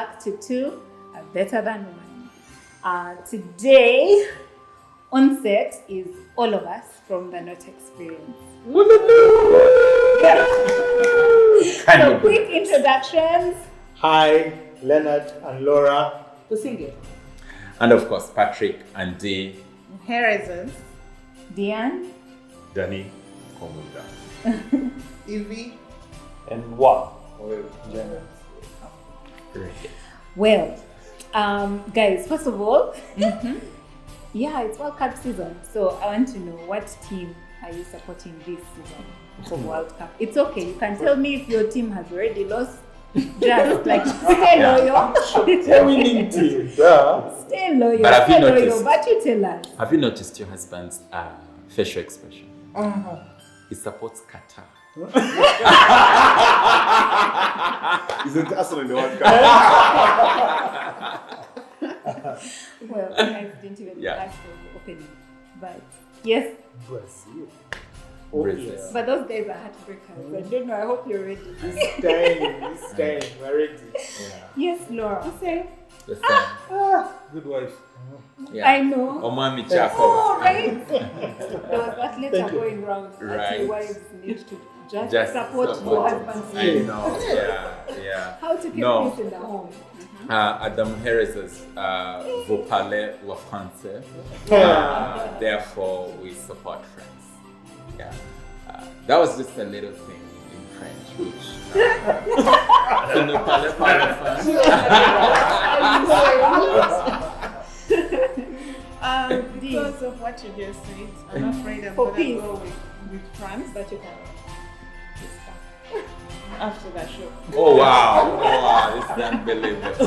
luck to two are better than one. Today on set is all of us from the Not Experience. So quick introductions. Hi, Leonard and Laura. Businge. And of course, Patrick and Dee. Harrison. Diane. Danny. Komunda. Evie. And Wa. Well, guys, first of all, yeah, it's World Cup season. So I want to know, what team are you supporting this season for World Cup? It's okay. You can tell me if your team has already lost. Just like stay loyal. The winning team. Stay loyal. But have you noticed? Loyal, but you tell us. Have you noticed your husband's facial expression? He supports Qatar. Isn't Arsenal in the World Cup? Well, I didn't even ask for the opening. But yes. Brazil. Brazil. But those guys are heartbreakers. I don't know. I hope you're ready. He's staying. We're ready. Yes, Laura. The same. Good wife. Yeah. I know. Omami Chako. Oh, right. There was that letter going round. Right. Wives need to just Support your husband's I know. Yeah. How to keep peace in the home. Adam Harris's Vopale wa France. Therefore, we support France. Yeah. That was just a little thing in French, which. Ne parle pas le Because of what you just said, I'm afraid I'm For going to peace. go with France But you can. after that show. Oh wow, this is unbelievable.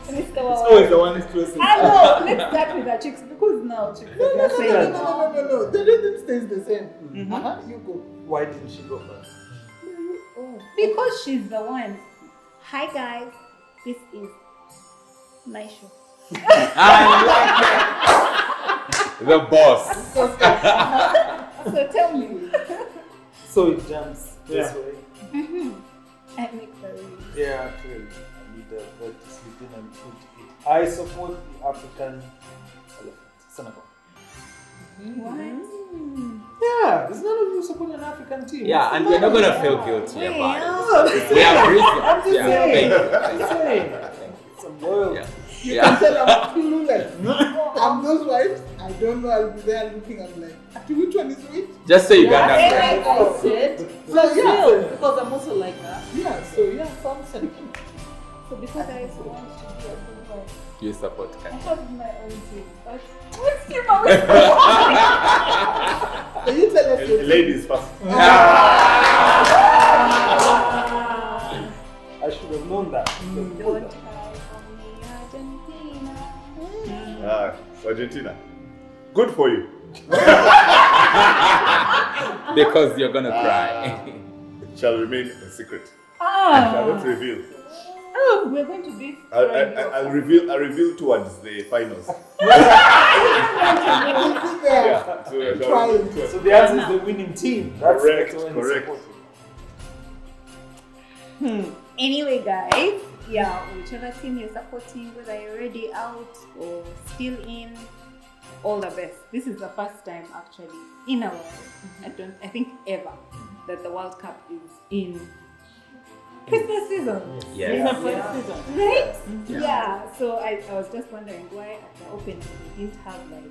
Mr. It's always the one who's closest. I know. Let's start with the chicks because now chicks are just saying. No. The rhythm stays the same. You go. Why didn't she go first? Because she's the one. Hi guys, this is my show. The boss. So tell me. So it jumps this way. I make the rules. Yeah, actually. But sleeping and food to eat. I support the African elephant, Senegal. What? Yeah, there's none of you support an African team. Yeah, and you're not gonna feel guilty about it. We I'm have reasons. I'm just Yeah, saying. thank you. I'm saying. Some loyalty. Yeah. You can tell I'm clueless. I'm those wives. I don't know. I'll be there looking. I'm like, which one is which? Just so you can Like understand. I said, Brazil, because I'm also like that. Yeah, so some Senegal. So because I want to be a good wife, You support I Qatar. have my own team. But which team are we? So you tell us. Ladies first. I should have known that. Don't cry for me, Argentina. Argentina. Good for you. Because you're gonna cry. It shall remain a secret. I shall not reveal. Oh, we're going to be. I'll reveal towards the finals. So the answer is the winning team. That's Correct, the one correct. supporting. Anyway, guys, yeah, whichever team you're supporting, whether you're already out or still in, all the best. This is the first time actually in a while, I think ever, that the World Cup is in Christmas season. Yeah. Right? Yeah. So I was just wondering why at the opening they didn't have like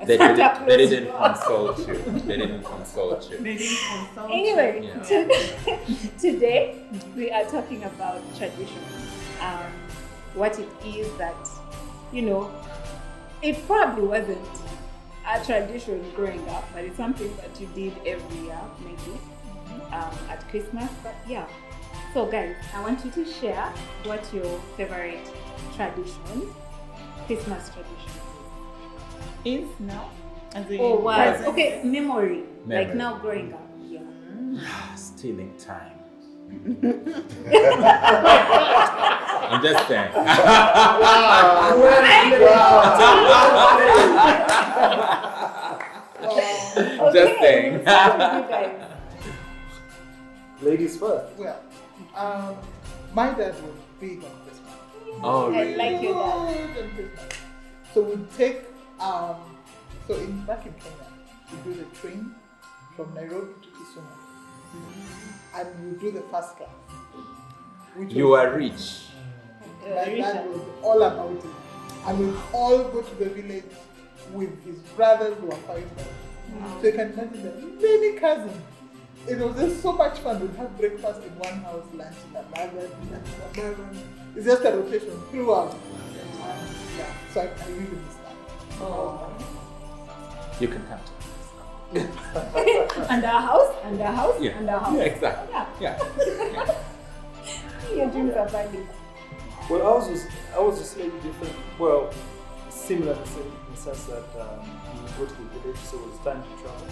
a They Santa didn't, Claus they didn't drum. consult you. They didn't consult you. They didn't consult. Anyway, Yeah. today we are talking about tradition. What it is that, it probably wasn't a tradition growing up, but it's something that you did every year, maybe at Christmas. But yeah. So guys, I want you to share what your favorite tradition, Christmas tradition Is now. As in or was. present. Okay, memory. Like Memory. now growing up. Yeah. Stealing time. I'm just saying. Just saying. We'll start with you guys. Ladies first. Well, my dad would big on Christmas. Oh, I really? like your dad. Huge on Christmas. So we take back in Kenya, we do the train from Nairobi to Kisumu, and we do the first class. You are rich. My dad was all about it, and we all go to the village with his brothers who are fighters. So you can imagine the many cousins. It was just so much fun. We'd have breakfast in one house, lunch in another, dinner in another. It's just a rotation throughout. Yeah, so I really miss that. Oh. You can come to And our house, and our house, Yeah. and our house. Yeah, exactly. Yeah. Yeah. Your dreams are valid. Well, I was just slightly different. Well, similar in the sense that we go to the village, so it was time to travel.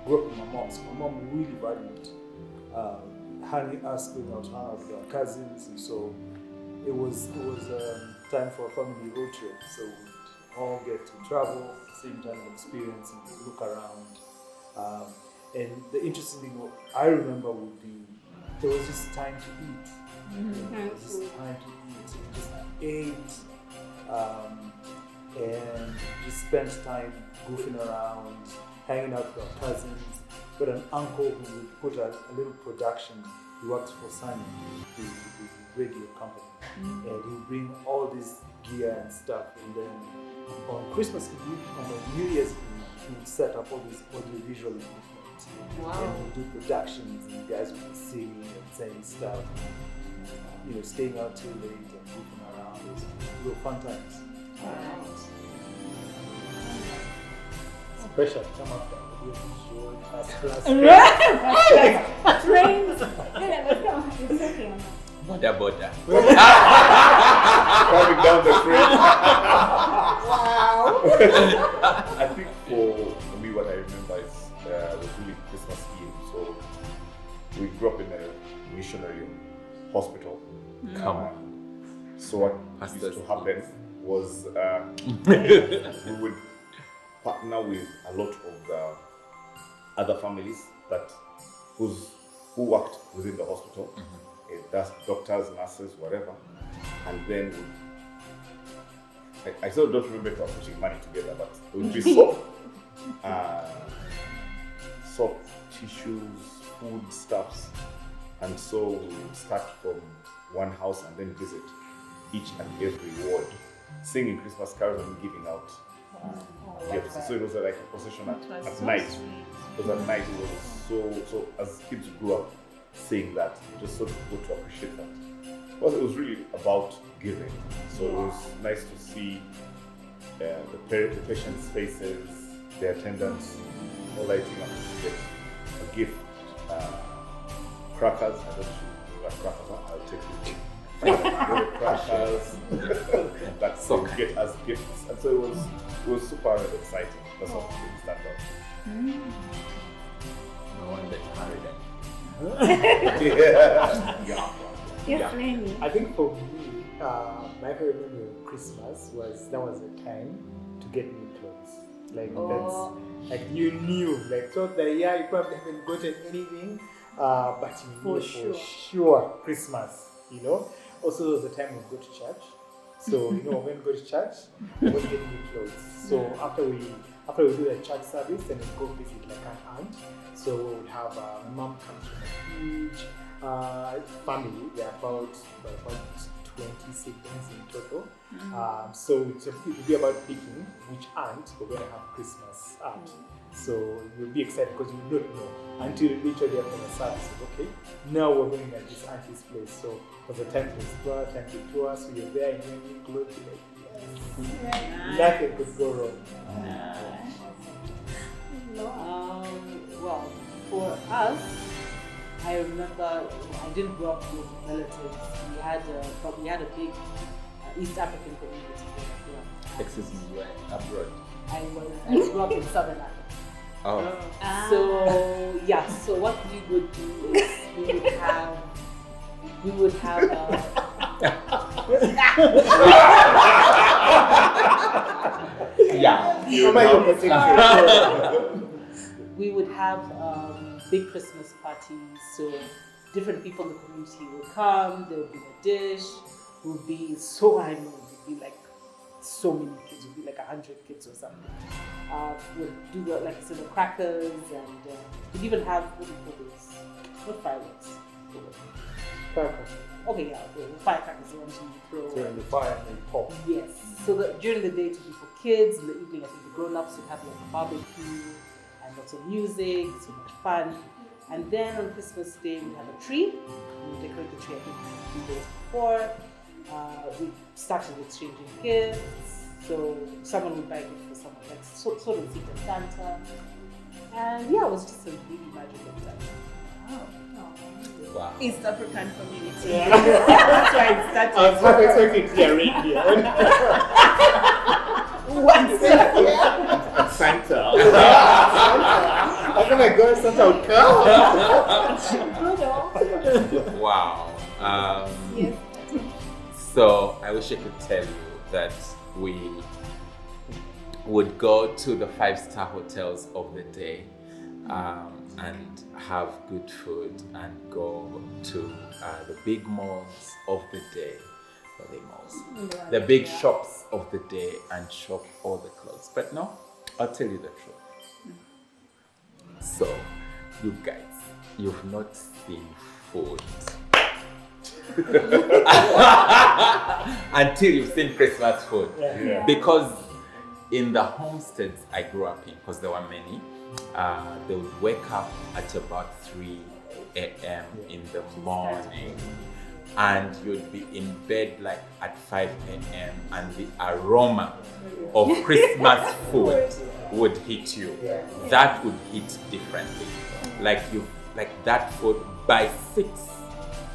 Grew up with my mom, so my mom really valued hanging us going out with our cousins, and so it was time for a family road trip. So we'd all get to travel at the same time, experience and look around. And the interesting thing I remember would be there was just time to eat. There was just time to eat. So we just ate and just spent time goofing around, hanging out with our cousins. But an uncle who would put a little production. He works for Samalie, the radio company, and he would bring all this gear and stuff. And then on Christmas Eve, on New Year's Eve, he would set up all this audiovisual equipment. Wow. And we would do productions, and you guys would be singing and saying stuff. Staying out too late and goofing around. It was real fun times. Special come after audiovisual, first class. Trains. It's okay. Border. Coming down the train. Wow! I think for me, what I remember is was really Christmas Eve. So we grew up in a missionary hospital. Come on. So what Pastors. used to happen was we would partner with a lot of other families who worked within the hospital. That's doctors, nurses, whatever. And then I still don't remember if I was putting money together, but it would be soap, tissues, food stuffs. And so we would start from one house and then visit each and every ward, singing Christmas carols and giving out gifts. So it was like a procession at night. It was at night. It was so as kids grew up seeing that, just sort of go to appreciate that. Well, it was really about giving. So it was nice to see the patients' faces, the attendants, all lighting up to get a gift. Crackers, I don't know what crackers are, I'll take it. Crackers that so get as gifts. And so it was super exciting. That's what really stand out. No wonder you married them. Yes, Lenny. I think for me, my favorite memory of Christmas was that was the time to get new clothes. Like that's like you knew, like throughout the year you probably haven't gotten anything, but you knew for sure Christmas. Also there was the time we go to church. So when we go to church, we go to get new clothes. So after we do the church service, then we go visit like an aunt. So we'll have my mom comes from a huge family. There are about 20 siblings in total. So it will be about picking which aunt we're going to have Christmas at. So you'll be excited because you don't know until literally after the service. Okay, now we're going at this auntie's place. So it was a time to explore, time to tour. So you're there in your new clothes. Like, yes. Nothing could go wrong. Well, for us, I remember I didn't grow up with relatives. We had a big East African community. Excuse me, you were abroad. I grew up in Southern Africa. Oh. So what we would do is we would have we would have big Christmas parties. So different people in the community would come, there would be a dish, it would be so, I know, it would be like so many kids, it would be like 100 kids or something. We'd do the, like I said, the crackers, and we'd even have, what do you call those? What fireworks? Firecrackers. Okay, yeah, the firecrackers the ones you throw. They're in the fire and they pop. Yes. So during the day to be for kids, in the evening I think the grown-ups would have like a barbecue and lots of music, so much fun. And then on Christmas Day we have a tree. We decorate the tree I think a few days before. We started exchanging gifts. So someone would buy a gift for someone, like sort of Secret Santa. And yeah, it was just a really magical time. Wow. East African community. Yeah. That's why it started. I was not expecting to hear reindeer. What's that? Santa. Oh my God, Santa would come. Wow. Yes. So I wish I could tell you that we would go to the 5-star hotels of the day and have good food and go to the big malls of the day. Or the malls. The big shops of the day and shop all the clothes. But no, I'll tell you the truth. So, you guys, you've not seen food until you've seen Christmas food. Yeah. Because in the homesteads I grew up in, because there were many, they would wake up at about 3 a.m. in the morning. And you'd be in bed like at 5 a.m. and the aroma of Christmas food would hit you. That would hit differently. Like that food by 6,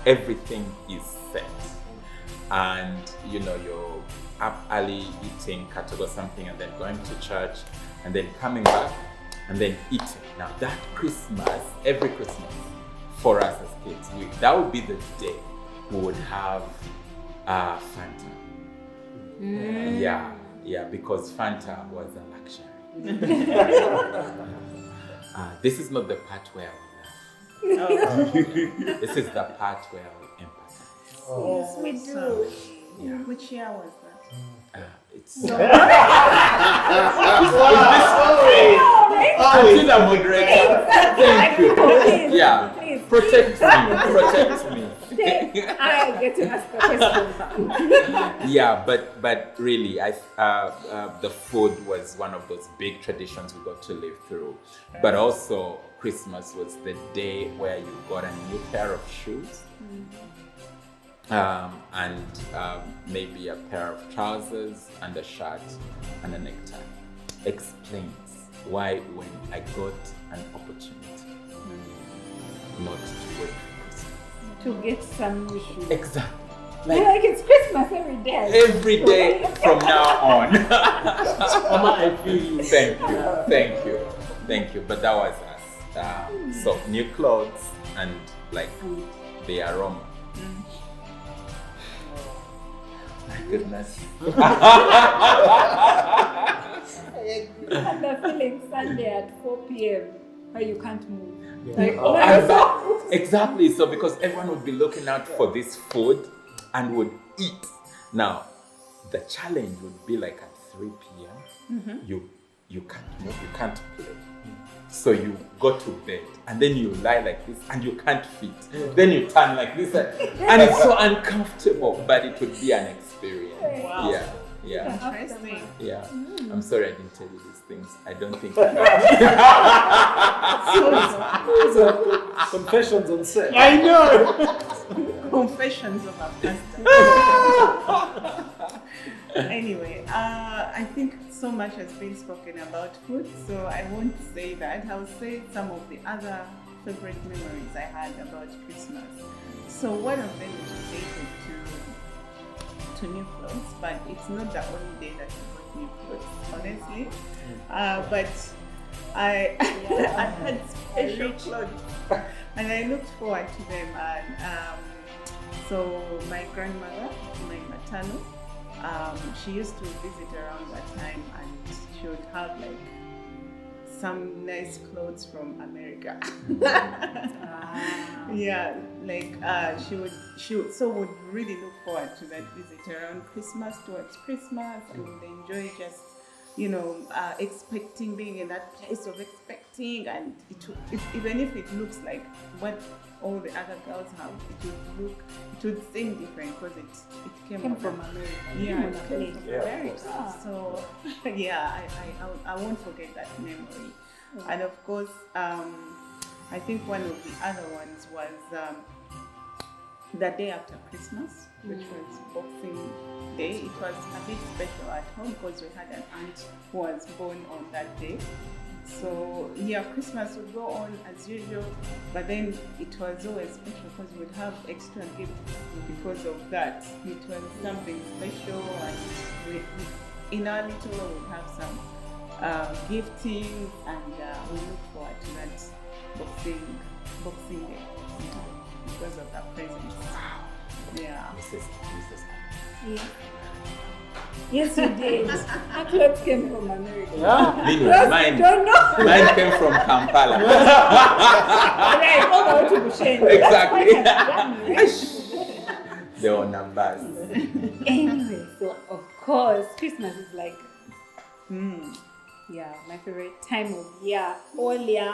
everything is set. And you're up early eating katogo something and then going to church and then coming back and then eating. Now that Christmas, every Christmas for us as kids, that would be the day we would have Fanta. Yeah, because Fanta was a luxury. This is not the part where we laugh. This is the part where we empathize. Yes, we do. Yeah. Which year was that? It's I'm the moderator. Thank you. Please, Yeah. please. Protect me. I get to ask the question. Yeah, but really, the food was one of those big traditions we got to live through. But also, Christmas was the day where you got a new pair of shoes, and maybe a pair of trousers and a shirt and a necktie. Explains why when I got an opportunity not to wait for Christmas. To get some new shoes. Exactly. Like it's Christmas every day. Every day from now on. Mama, I feel you. Thank you. But that was us. So new clothes and like the aroma. My goodness. And the feeling Sunday at 4 p.m. where you can't move. Exactly. So because everyone would be looking out for this food and would eat. Now, the challenge would be like at 3 p.m. You can't move, you can't play. So you go to bed and then you lie like this and you can't fit. Then you turn like this and it's so uncomfortable, but it would be an experience. Wow. Yeah. Interesting. Yeah. I'm sorry I didn't tell you these things. I don't think Confessions on set. I know. Confessions of a pastor. Anyway, I think so much has been spoken about food, so I won't say that. I'll say some of the other favorite memories I had about Christmas. So one of them is related to new clothes, but it's not the only day that you bought new clothes, honestly. But I had special clothes, and I looked forward to them. And so my grandmother, my maternal, she used to visit around that time, and she would have like some nice clothes from America. Ah. Yeah, like she would really look forward to that visit around Christmas, towards Christmas, and would enjoy just, expecting, being in that place of expecting, and even if it looks like what all the other girls have, it would seem different because it came From America. Yeah, it came from Yeah, of America. course. So yeah, I won't forget that memory. And of course, I think one of the other ones was the day after Christmas, which was Boxing Day. It was a bit special at home because we had an aunt who was born on that day. So yeah, Christmas would go on as usual, but then it was always special because we would have extra gifts because of that. It was something special, and in our little we would have some gifting, and we look forward to that Boxing Day because of that presents. Yeah. Yeah. Yes, you did. Our clothes came from America. Yeah. Meanwhile, mine Don't know. mine came from Kampala. Right, all the way to Businge. Exactly. That's quite a journey. There were numbers. Anyway, so of course, Christmas is like, yeah, my favorite time of year, all year,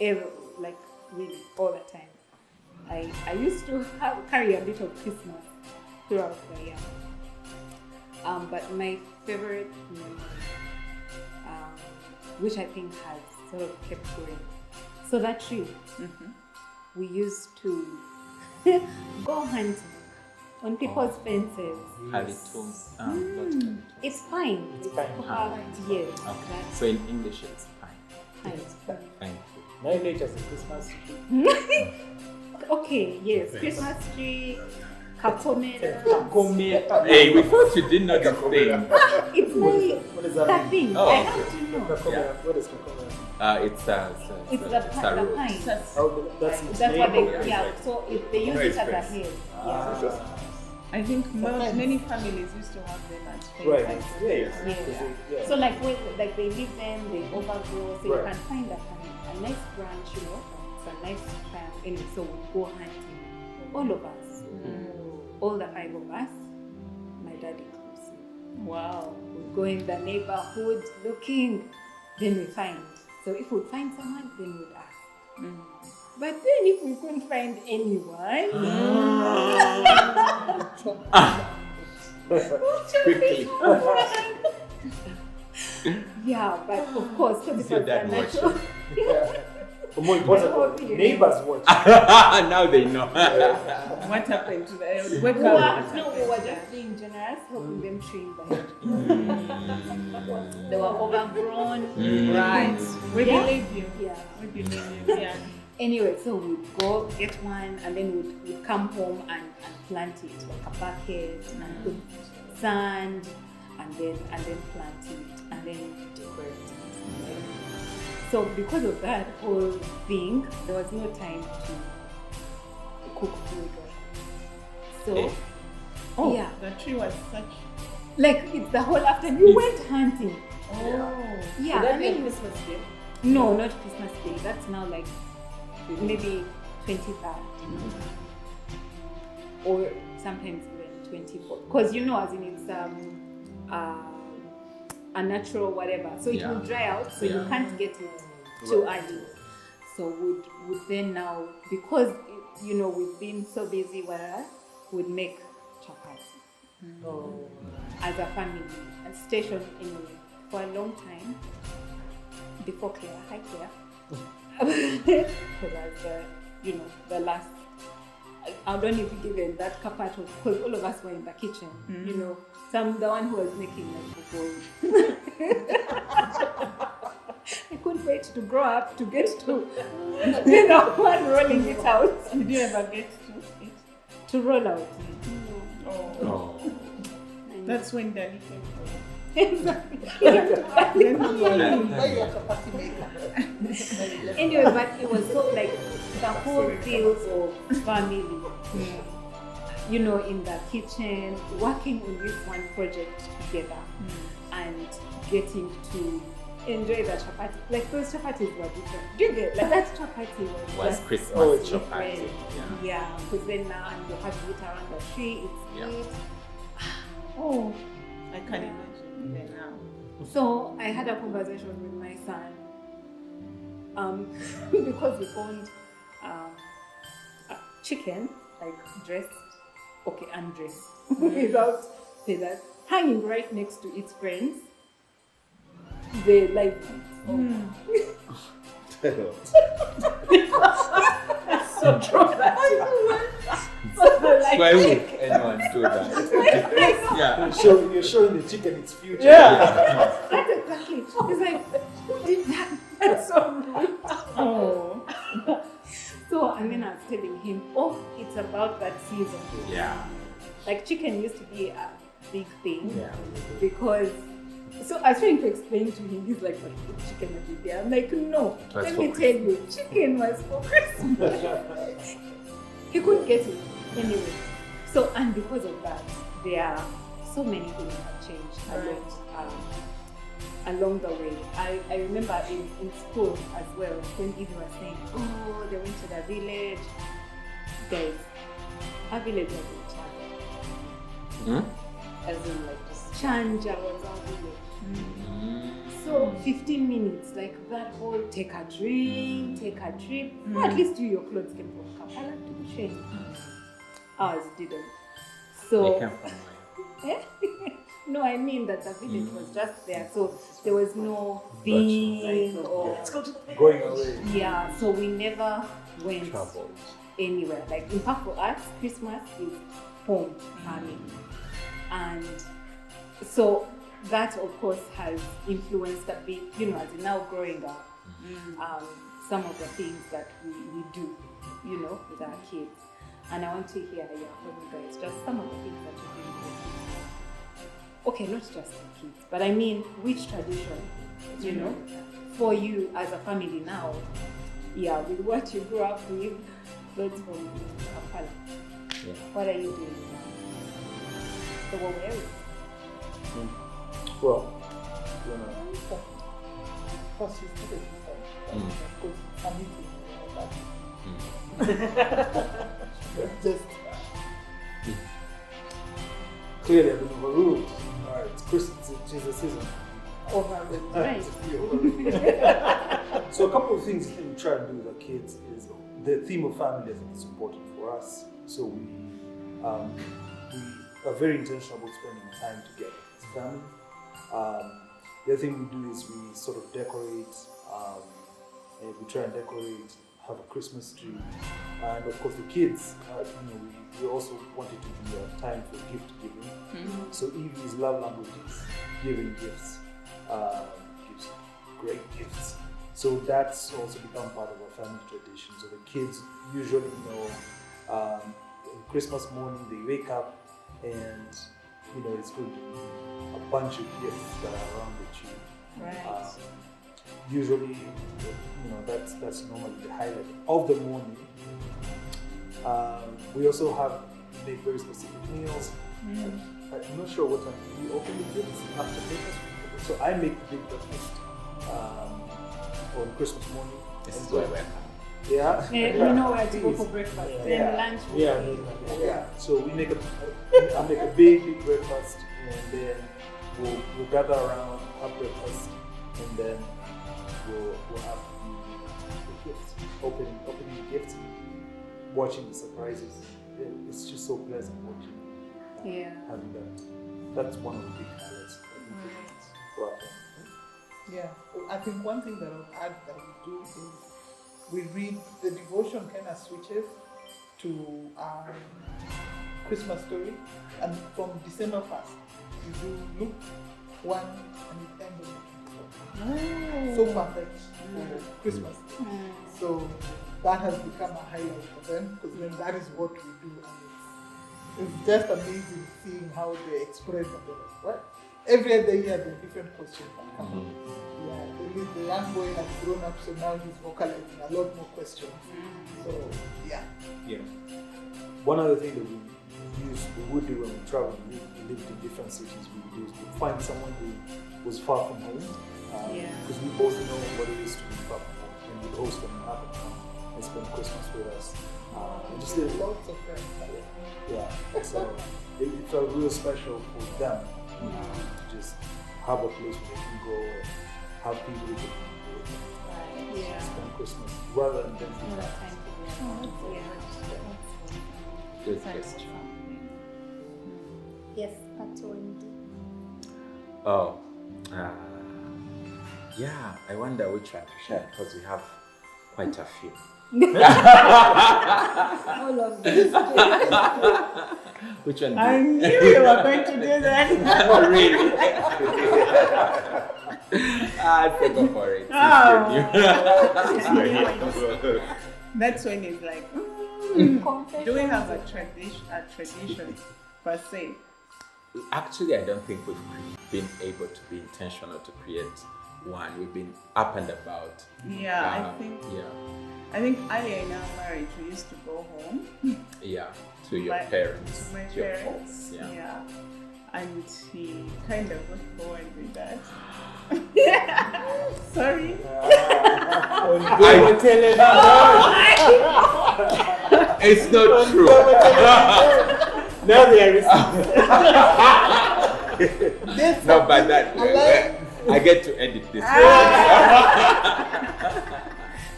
ever, like really all the time. I used to carry a bit of Christmas throughout the year. But my favorite memory, which I think has sort of kept going, so that tree, we used to go hunting on people's fences. It's fine. It's fine. Yes. Okay. So in English, it's fine. Fine. Thank you. My nature's a Christmas tree. Okay, yes. Christmas tree, Kakomera. Hey, we thought you didn't know the thing. It's my What is that that mean? thing. Oh, I okay. have to know. Kakomera. What is Kakomera? It's a The root. pine. Oh, that's its That's what name. they, yeah. So if they use it as a head. Yeah. I think many families used to have them as fences. Right. Yeah. Yeah. So like when like they leave them, they overgrow, so you Right. can find a nice branch, It's a nice plant. Anyway, so we go hunting, all of us, all the 5 of us, my dad inclusive. Wow. We go in the neighborhood looking, then we find. So if we find someone, then we'd ask. But then if we couldn't find anyone, Quickly. yeah, but of course, because it Your was dad a natural. More importantly, neighbors watch. Now they know. What happened to the We were just being generous, helping them trim the hedge. They were overgrown. Right. We Yeah. believe you. Yeah. We believe you. Yeah. Anyway, so we'd go get one, and then we'd come home and plant it like a bucket, and put sand, and then plant it, and then decorate it. So because of that whole thing, there was no time to cook food. So yeah, The tree was such. like it's the whole afternoon. You went hunting. Oh. Yeah, Would that I be mean, Christmas Day? no, not Christmas Day. That's now like maybe 23rd. Or sometimes even 24th. Because as in it's a natural whatever. So it will dry out, so you can't get it too early. So would then now, because we've been so busy, would make chapati as a family and station anyway for a long time before Claire. Hi Claire. Because as the last, I don't even give them that part of, because all of us were in the kitchen. The one who was making like before. I couldn't wait to grow up to get to be the one rolling it out. Did you ever get To roll out. Oh. That's when Daddy came for you. Anyway, but it was so like the whole feel of family. In the kitchen, working on this one project together and getting to enjoy the chapati. Like those chapatis were different. Do you get like that chapati Was just Christmas different. chapati. Yeah, because then now you have it around the tree. It's Yeah. sweet. Oh, I can imagine even now. So I had a conversation with my son because we found a chicken, like dressed, undressed, without feathers, hanging right next to its friends. The live So traumatic. Why would anyone do that? Yeah. You're showing the chicken its future. That's exactly. It's like, who did that? That's so rude. Oh. So and then I was telling him, oh, it's about that season. Yeah. Like chicken used to be a big thing Yeah. because. So I was trying to explain to him, he's like, but chicken will be there. I'm like, no, That's let for me tell you, chicken was for Christmas. He couldn't get it anyway. So, and because of that, there are so many things have changed along the way. I remember in school as well, when Evie was saying, oh, they went to the village. Guys, our village was in Chanja. As in like just Chanja was our village. So 15 minutes, like that whole take a drink, take a trip. Or at least your clothes came from Kampala to the train. Ours didn't. They So came from where? no, I mean that the village was just there. So there was no thing or Going away. yeah. So we never went Travel. anywhere. Like in fact for us, Christmas is home family. And so that of course has influenced a bit, as in now growing up, some of the things that we do, with our kids. And I want to hear from you guys just some of the things that you do with your kids. Okay, not just the kids, but I mean which tradition, for you as a family now, with what you grew up with, that's from Kampala. Yeah. What are you doing now? So what were we? Well, First, you started with because I'm eating just clearly I've been overruled. Alright, it's Christmas, it's Jesus season. Overruled, right? So a couple of things I think we try and do with our kids is the theme of family. I think is important for us. So we are very intentional about spending time together as a family. The other thing we do is we sort of decorate. We try and decorate, have a Christmas tree, and of course the kids. We also want it to be a time for gift giving. So Evie's love language is giving gifts. Gives great gifts. So that's also become part of our family tradition. So the kids usually Christmas morning they wake up and it's going to be a bunch of gifts that are around the tree. Right. Usually, that's normally the highlight of the morning. We also make very specific meals. I'm not sure what time we open the gifts after breakfast. So I make the big breakfast on Christmas morning. This is where we're at. Yeah. We know where to go for breakfast. Then lunch. Yeah. So I make a big breakfast, and then we'll gather around, have breakfast, and then we'll have the gifts, opening the gifts, watching the surprises. It's just so pleasant watching. Having that. That's one of the big highlights. For our family. Yeah, I think one thing that I'll add that we do is we read the devotion kind of switches to Christmas story, and from December 1st, you do Luke 1 and it ends on so perfect for Christmas. So that has become a highlight for them because then that is what we do, and it's just amazing seeing how they express and they're like, what? Every other year there are different questions that come up. Yeah, the young boy has grown up, so now he's vocalizing a lot more questions. So yeah. One other thing that we would do when we travel, we lived in different cities, we would find someone who was far from home, Because we both know what it is to be back home and we host them and have them come and spend Christmas with us. And just did lots of friends. Yeah, so it felt real special for them to just have a place where they can go and have people who can spend Christmas rather than them. Good question. Yes, back to Wendy. Oh, yeah, I wonder which one to share because we have quite a few. All of this. Which one? I knew you were going to do that. Oh, really? So go for it. That's when it's like, do we have a tradition per se? Actually, I don't think we've been able to be intentional to create one. We've been up and about. Yeah, I think earlier in our marriage, we used to go home. Yeah, to your parents. To my to your parents. folks. Yeah. And he kind of got forward with that. Sorry. It's not true. Now they are No, but that I get to edit this.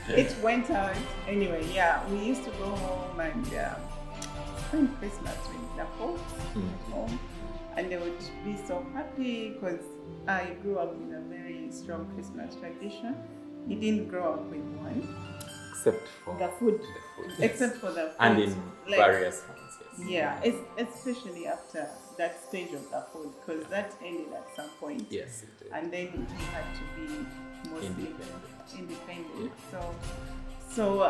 It went out. Anyway, yeah, we used to go home and spend Christmas with the folks at home. And they would be so happy because I grew up in a very strong Christmas tradition. He didn't grow up with one. Except for The food. Except for the food. And in various homes, yes. Yeah, especially after that stage of the food, because that ended at some point. Yes, it did. And then he had to be mostly independent. Yeah. So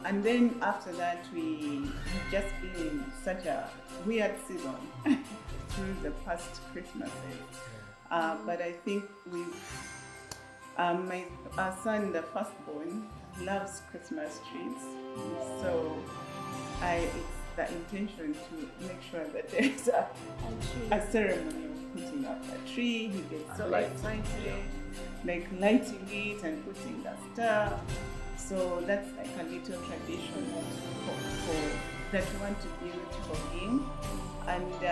and then after that, we just been in such a weird season through the past Christmases. But I think our son, the firstborn, loves Christmas trees. So it's the intention to make sure that there's a ceremony of putting up a tree. He gets so excited, like lighting it and putting the stuff. So that's like a little tradition for that we want to build for him. And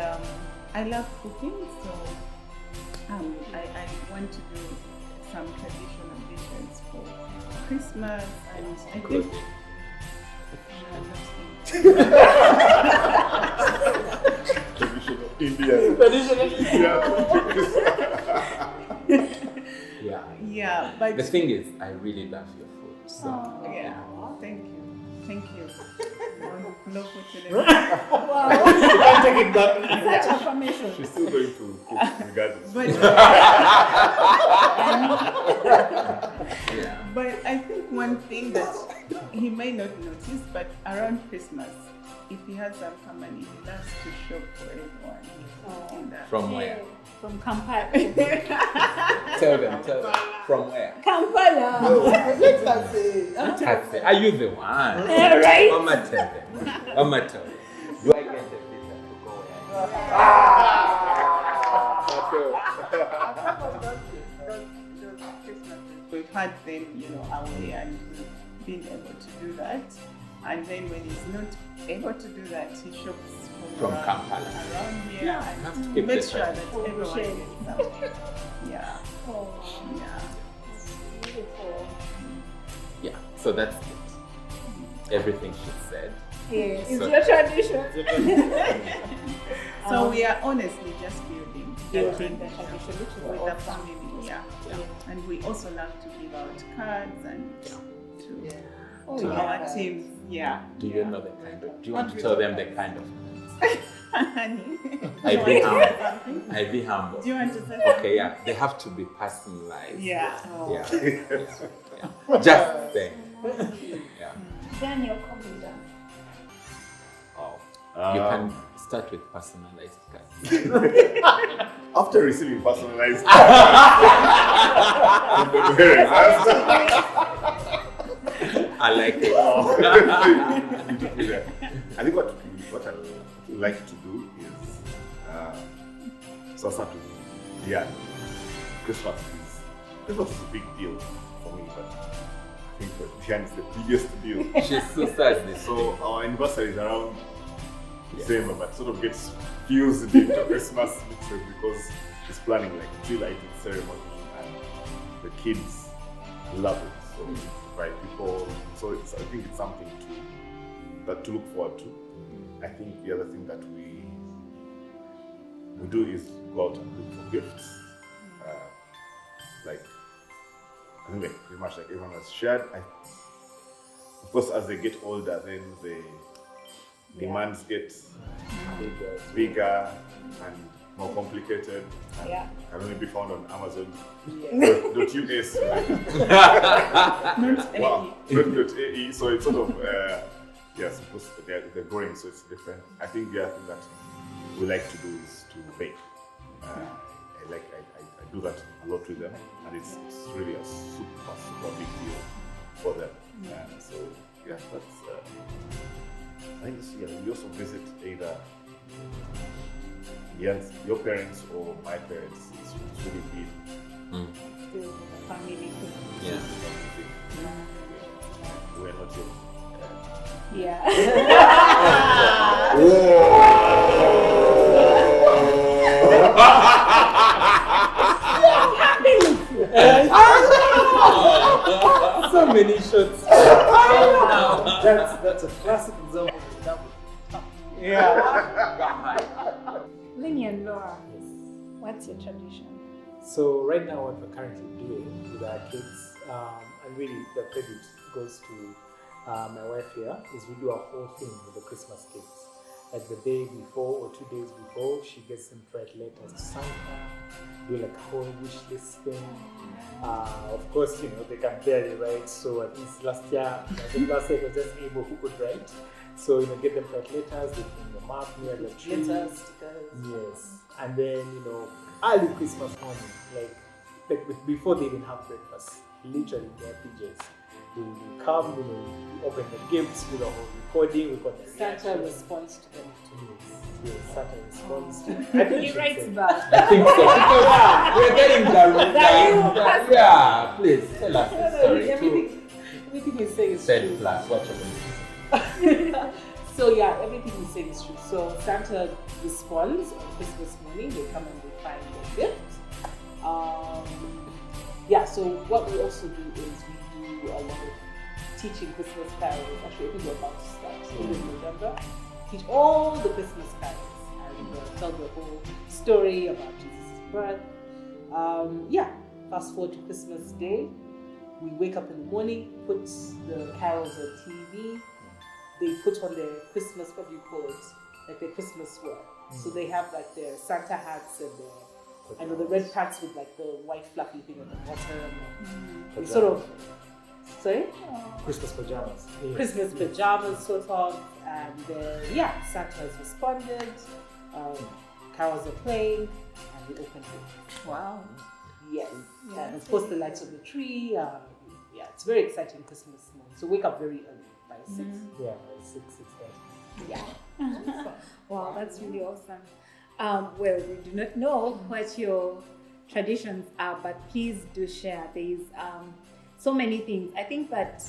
I love cooking, so I want to do some traditional dishes for Christmas, and I think Traditional India. Yeah. But the thing is, I really love your food. So thank you. Wow. Take it back. Such affirmation. She's still going to cook regardless. But I think one thing that he may not notice, but around Christmas, if he has some company, he loves to shop for everyone. From where? From Kampala. Tell them. From where? Kampala. Are you the one? Yeah, right. Mama tell them. Do I get a visa to go We've had them, away and been able to do that. And then when he's not able to do that, he shops from Kampala around here and keep make this sure right. that everyone gets something. Yeah. Beautiful. Yeah, so that's it. Everything she said. Yes. It's So- your tradition. So we are honestly just building the tradition the tradition, which is with the awesome. family. Yeah. And we also love to give out cards and to our teams. Yeah. Do you know the kind of? Do you want to tell them the kind of? Honey. I be humble. Do you want to say Okay, yeah, they have to be personalized. Yeah. Yeah. Just saying. Yeah. Daniel Komunda. You can start with personalized cards. After receiving personalized I like it. I think what I like to do is Sasa to Diane. Christmas is Christmas is a big deal for me, but I think for Diane is the biggest deal. She's so sad. So our anniversary is around December, but sort of gets fused into Christmas because it's planning like tree lighting ceremony, and the kids love it. So right, people. So I think it's something to look forward to. I think the other thing that we do is go out and look for gifts. Like I think like pretty much like everyone has shared. Of course, as they get older, then the demands get bigger and more complicated. And Yeah. can only be found on Amazon. .us. Wow. .ae. So it's sort of yes, because they're growing, so it's different. I think the other thing that we like to do is to bake. I do that a lot with them, and it's really a super big deal for them. So yeah, that's. I think we also visit either your parents or my parents. It's really big. Still the family. Yeah. We're not yet. Yeah. So many shots. That's a classic example of double. Yeah. Lenny and Laura, what's your tradition? So right now what we're currently doing with our kids, and really the credit goes to my wife here, is we do a whole thing with the Christmas kids. Like the day before or 2 days before, she gets them to write letters to Santa, do like a whole wish list thing. Of course, they can barely write, so at least last year it was just able who could write. So get them to write letters, they can mark near the tree. Letters, stickers. Yes, and then early Christmas morning, like before they even have breakfast, literally their PJs. We come, we open the gifts, do the whole recording, we got the Santa responds to them. Yes, Santa responds to them. He writes back. I think so. Because we're getting the yeah, please tell us the story. Everything he's saying is Said true. plus, watch it. So yeah, everything he's saying is true. So Santa responds on Christmas morning. They come and they find their gift. So what we also do is we do a lot of teaching Christmas carols. Actually, I think we're about to start in November. Teach all the Christmas carols and tell the whole story about Jesus' birth. Fast forward to Christmas Day. We wake up in the morning, put the carols on TV. They put on their Christmas, what do you call it? Like their Christmas wear. So they have like their Santa hats and the red pants with like the white fluffy thing at the bottom. We sort of, sorry? Christmas pajamas. Yeah. Christmas pajamas sort of, and then Santa has responded. Carols are playing, and we open it. Wow. Yes, and of course the lights on the tree. It's very exciting Christmas morning. So wake up very early by 6. Yeah, by 6:30. Yeah. Wow, that's really awesome. Well, we do not know what your traditions are, but please do share. There is so many things. I think that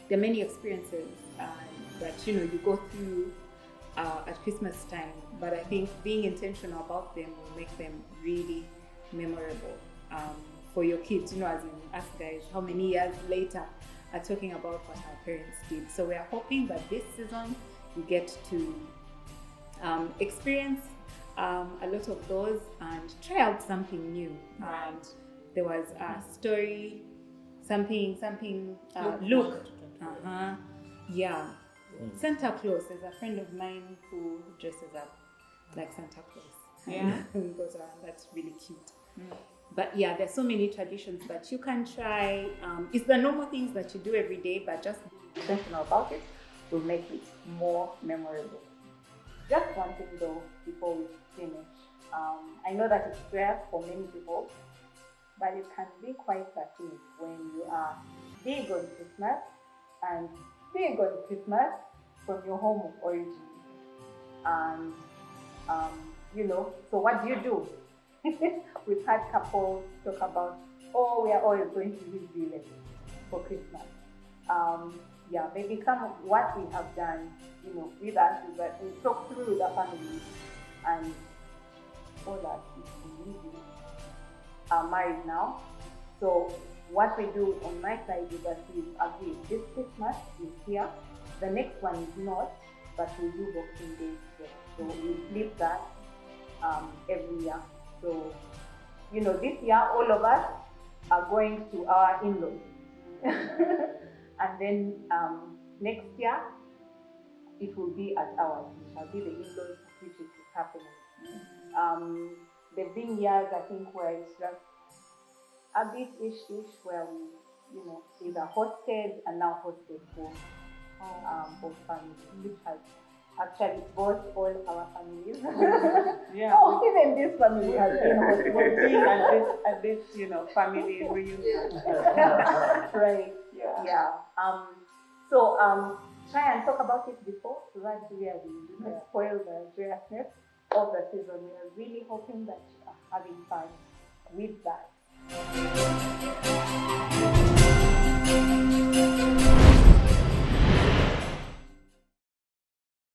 there are many experiences that you go through at Christmas time, but I think being intentional about them will make them really memorable for your kids. As in us guys, how many years later are talking about what our parents did. So we are hoping that this season you get to experience a lot of those and try out something new. And there was a story, something. Look. Santa Claus. There's a friend of mine who dresses up like Santa Claus. Yeah. And goes around. That's really cute. But there's so many traditions that you can try. It's the normal things that you do every day, but just be intentional about it will make it more memorable. Just one thing though, before we finish. I know that it's rare for many people, but it can be quite a thing when you are big on Christmas and big on Christmas from your home of origin. And, so what do you do? we've had couples talk about, oh, we are always going to this village for Christmas. Maybe some of what we have done, with us is that we talk through with the family, and all that we are married now. So what we do on my side is that we agree this Christmas is here, the next one is not, but we do Boxing Day together. So we flip that every year. So this year all of us are going to our in-laws. And then next year, it will be at ours. It shall be the in-laws which is happening. There've been years, I think, where it's just a bit ish where we, either hosted and now hosted for families, which has actually brought all our families. Even this family has been hosted. at this family reunion. Right. Yeah. So try and talk about it before, so that we don't spoil the joyousness of the season. We are really hoping that you are having fun with that.